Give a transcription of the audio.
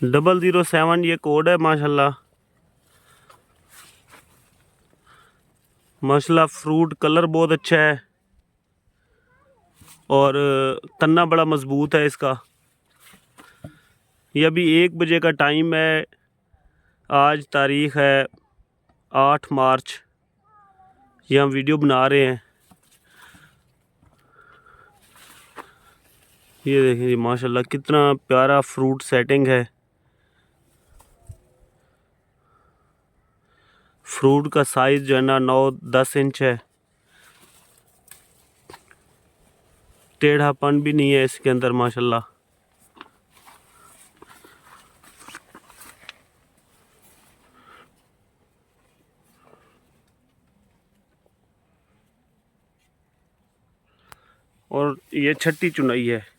007 ये कोड है। माशाल्लाह माशाल्लाह, फ्रूट कलर बहुत अच्छा है और तन्ना बड़ा मज़बूत है इसका। ये अभी 1 बजे का टाइम है। आज तारीख़ है 8 मार्च। ये हम वीडियो बना रहे हैं। ये देखें जी माशाल्लाह कितना प्यारा फ्रूट सेटिंग है। फ्रूट का साइज़ जो है ना 9-10 इंच है। टेढ़ापन भी नहीं है इसके अंदर माशाल्लाह। और ये छठी चुनाई है।